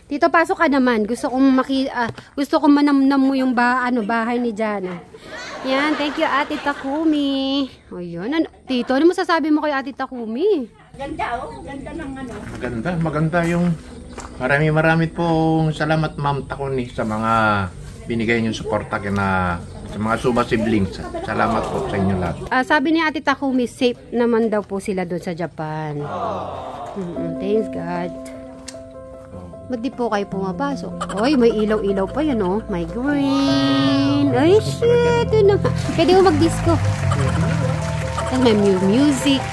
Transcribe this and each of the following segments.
Tito, pasok ka naman. Gusto kong manamnam mo yung bahay ni Jana. Yan, thank you Ate Takumi. O yun, Tito, ano masasabi mo kay Ate Takumi? Ganda ganda ng ano. Maganda yung marami pong salamat Ma'am Takumi sa mga binigay niyong suporta sa mga Suba siblings. Salamat po sa inyo lahat. Sabi ni Ate Takumi, safe naman daw po sila doon sa Japan. Thanks God. Ba't di po kayo pumapasok? Ay, may ilaw-ilaw pa yan, oh. My green. Ay, shit. Yun na. Pwede mo mag-disco. Tapos may music.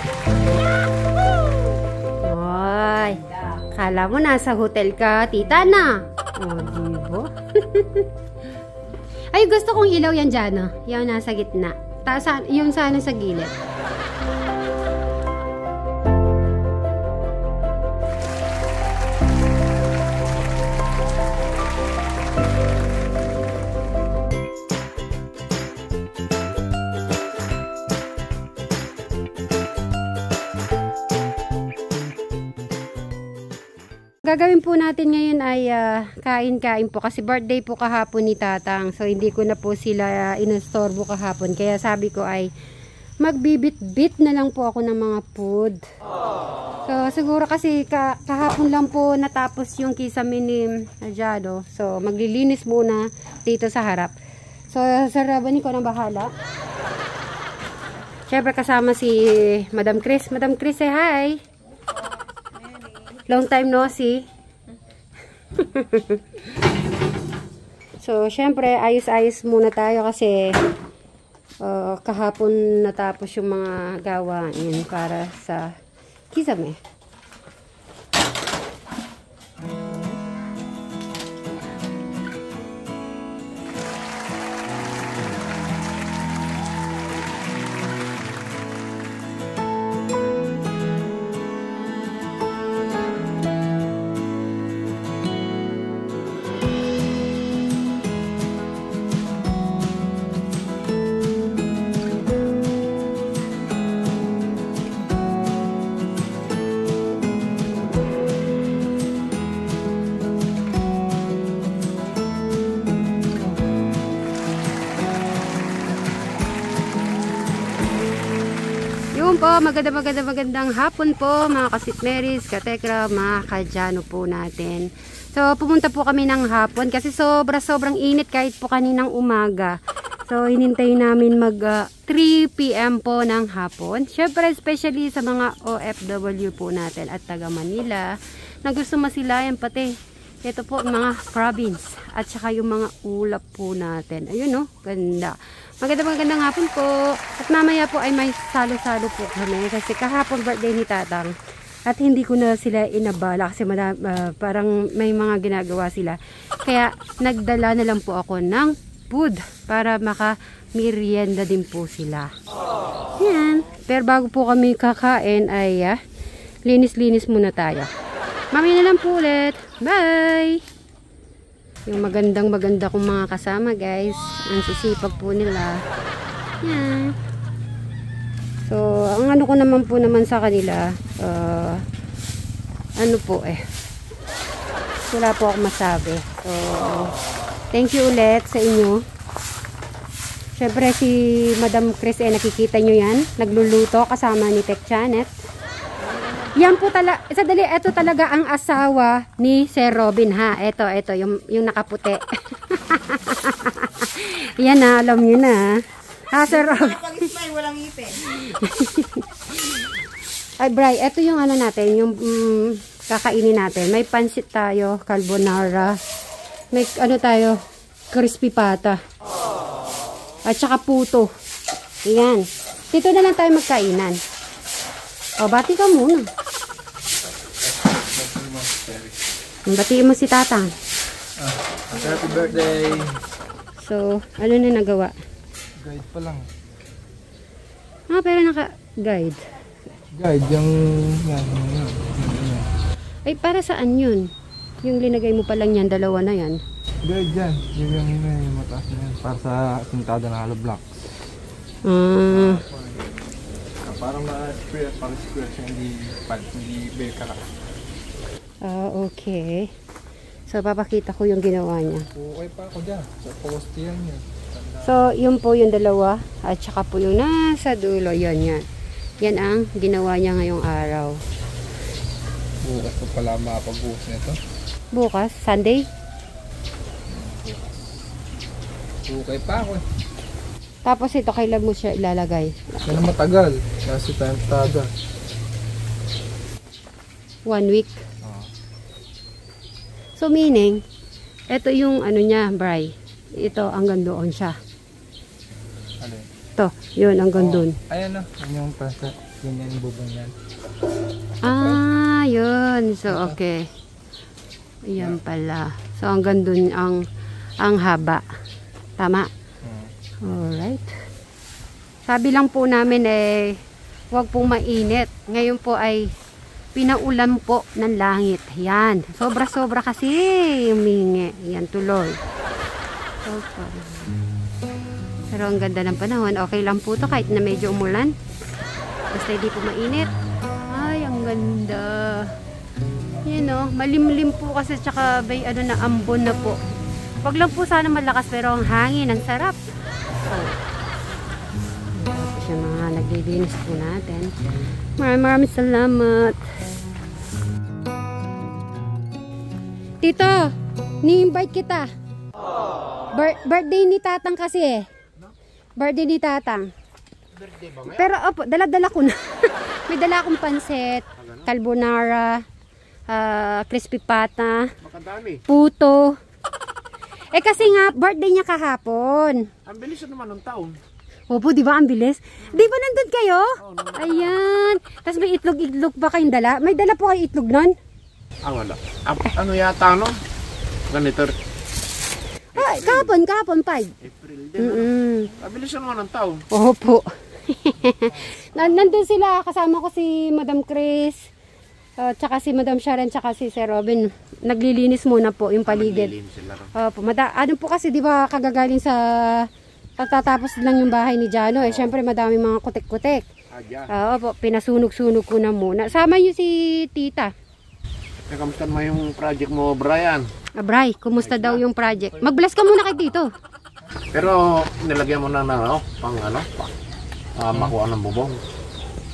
Ay, kala mo nasa hotel ka, tita na. O, diba? Ay, gusto kong ilaw yan dyan, oh. Yung nasa gitna. Yung sana sa gilid. Gagawin po natin ngayon ay kain-kain po kasi birthday po kahapon ni Tatang. So hindi ko na po sila inostorbo kahapon. Kaya sabi ko ay magbibit-bit na lang po ako ng mga food. So siguro kasi kahapon lang po natapos yung kisame ni Jado. So maglilinis muna dito sa harap. So saraban ko ng bahala. Siyempre kasama si Madam Chris. Madam Chris, say hi! Long time no see. So, syempre, ayos-ayos muna tayo kasi kahapon natapos yung mga gawain para sa kisame. Po, magandang hapon po mga kasitmeris, katekra, mga kajano po natin. So, pumunta po kami ng hapon kasi sobrang init kahit po kaninang umaga. So, hinintay namin mag 3 PM po ng hapon. Syempre, especially sa mga OFW po natin at taga Manila na gusto masilayan pati. Ito po, mga province at saka yung mga ulap po natin. Ayun, no? Ganda. Magandang hapon po. At mamaya po ay may salo-salo po kami. Kasi kahapon birthday ni Tatang. At hindi ko na sila inabala kasi parang may mga ginagawa sila. Kaya nagdala na lang po ako ng food para maka-merienda din po sila. Yan. Pero bago po kami kakain ay linis-linis muna tayo. Mamaya na lang po ulit. Bye! Yung maganda kong mga kasama, guys. Ang sisipag po nila. Yan. So, ang ano ko naman po sa kanila, ano po wala po ako masabi. So, thank you ulit sa inyo. Siyempre, si Madam Chris, nakikita nyo yan. Nagluluto kasama ni Tech Janet. Yan po talaga, ito talaga ang asawa ni Sir Robin, ha. Ito, yung nakaputi. Yan na, alam nyo na. Ha, Sir Robin? Pag-smile, walang ipin. Ay, Bri, ito yung ano natin, yung kakainin natin. May pansit tayo, carbonara. May ano tayo, crispy pata. At saka puto. Yan. Dito na lang tayo magkainan. O, bati ka muna. Batiin mo si Tatang. Happy birthday! So, ano na nagawa? Guide pa lang. Pero naka-guide. Guide, yung... Ay, para saan yun? Yung linagay mo pa lang yan, dalawa na yan. Guide yan. Yung mataas na yan. Para sa sintada na hollow blocks. Parang ma-square, parang square siya, hindi bell ka lang. Okay. So, papakita ko yung ginawa niya. Okay pa ako dyan. Sa poste yan yun. So, yun po yung dalawa. At saka po yung nasa dulo. Yan. Yan ang ginawa niya ngayong araw. Bukas ko pala makapagbuhos nito. Bukas? Sunday? Okay pa ako. Tapos ito, kailan mo siya ilalagay? Yan ang matagal. Kasi time taga. 1 week. So, meaning, ito yung ano niya, Bri. Ito, hanggang doon siya. Alin? Ito, yun, hanggang doon. Ayan na. Yan yung pasa. Yan yung bubong yan. Ah, yun. So, okay. Ayan pala. So, hanggang doon ang haba. Tama? Alright. Sabi lang po namin huwag pong mainit. Ngayon po ay pinaulan po ng langit. Yan. Sobra-sobra kasi humingi. Yan, tuloy. Okay. Pero ang ganda ng panahon. Okay lang po to kahit na medyo umulan. Basta hindi po mainit. Ay, ang ganda. Yan o. Malimlim po kasi tsaka may ano na ambon na po. Wag lang po sana malakas pero ang hangin, ang sarap. Tapos yung mga naglilinis po natin. Maraming salamat. Tito, ni-invite kita. Birthday ni Tatang kasi eh. Birthday ni Tatang. Pero opo, dala-dala ko na. May dala akong pansit, carbonara, crispy pata, puto. Kasi nga, birthday niya kahapon. Ang bilis naman ng taon. Opo, di ba ang bilis? Di ba nandun kayo? Ayan. Tapos may itlog-itlog pa kayong dala. May dala po kayo itlog nun? Wala. Ano yata, no? Ganito. Ay, kahapon, 5. April din. Ang bilis naman ng taon. Opo. Nandun sila, kasama ko si Madam Chris, tsaka si Madam Sharon, tsaka si Sir Robin. Naglilinis muna po yung paligid. Opo, ano po kasi, di ba, kagagaling sa tatapos lang yung bahay ni Jano. Siyempre, madami mga kutik-kutik. Opo, pinasunog-sunog ko na muna. Sama niyo si Tita. Kamusta mo yung project mo, Brian? Bray, kumusta daw yung project? Mag-bless ka muna kay Tito. Pero, nilagyan mo na makuha ng bubong.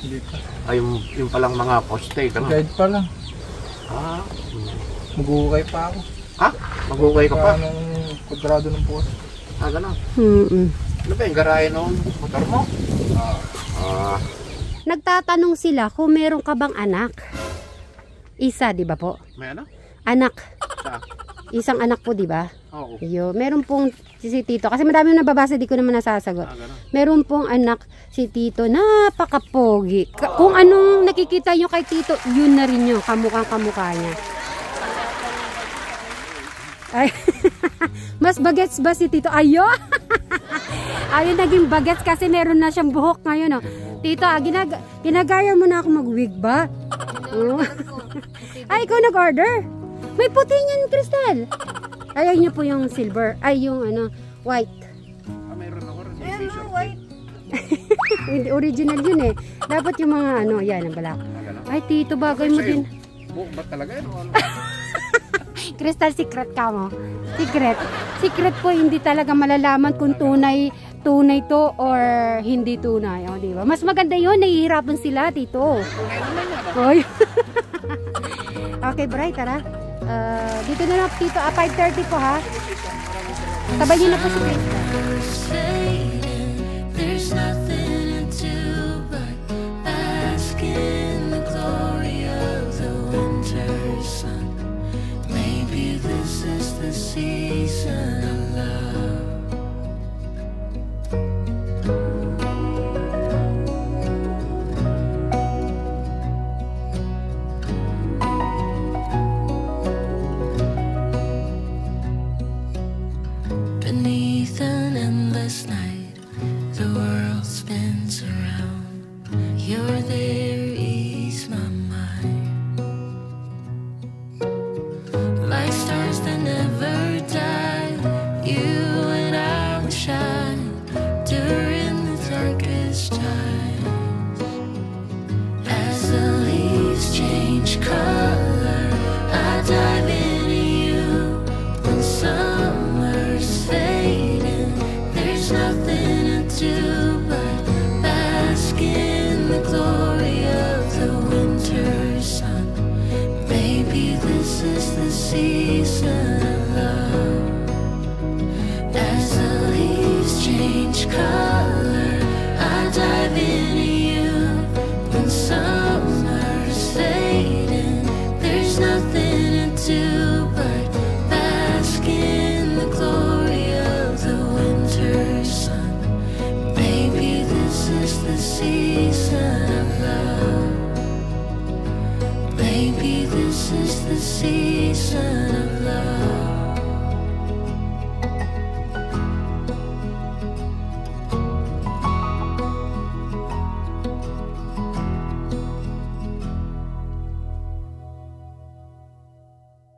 Hindi pa. Ay, yung palang mga poste. Guide pa lang. Mag-uukay pa ako. Ha? Mag-uukay ka pa? Anong kwadrado ng poste. Gano'n. Ano ba yung garahe ng motor mo? Nagtatanong sila kung meron ka bang anak. Isa, di ba po? May ano? Anak. Sa? Isang anak po, di ba? Oo. Meron pong si Tito. Kasi madami nababasa, di ko naman nasasagot. Meron pong anak si Tito, napakapogi. Kung anong nakikita nyo kay Tito, yun na rin yun. Kamukha niya. Ay, mas bagets ba si Tito? Ayun! Ayun, naging bagets kasi meron na siyang buhok ngayon. Oh. Tito, ginagaya mo na ako mag-wig ba? Ay, ikaw nag-order? May puti niyan, Crystal. Ayaw niyo po yung silver. Ay, yung white. Mayroon ako rin. White. Hindi, original yun eh. Dapat yung mga yan ang balak. Ay, Tito, bagay mo din. Buhok ba talaga yun? Crystal, secret ka mo. Secret po, hindi talaga malalaman kung tunay to or hindi tunay. O, diba? Mas maganda yun, nahihirapan sila, Tito. Oy. Okay, Bray, tara. Dito na lang, Tito. 5:30 po, ha? Sabay niyo na po si Crystal. There's nothing to but bask in the glory of the winter sun. Maybe this is the season of love. Beneath an endless night, the world's season of love. As the leaves change color, I dive into you. When summer's fading, there's nothing to do but bask in the glory of the winter sun. Maybe this is the season of love. Maybe this is the season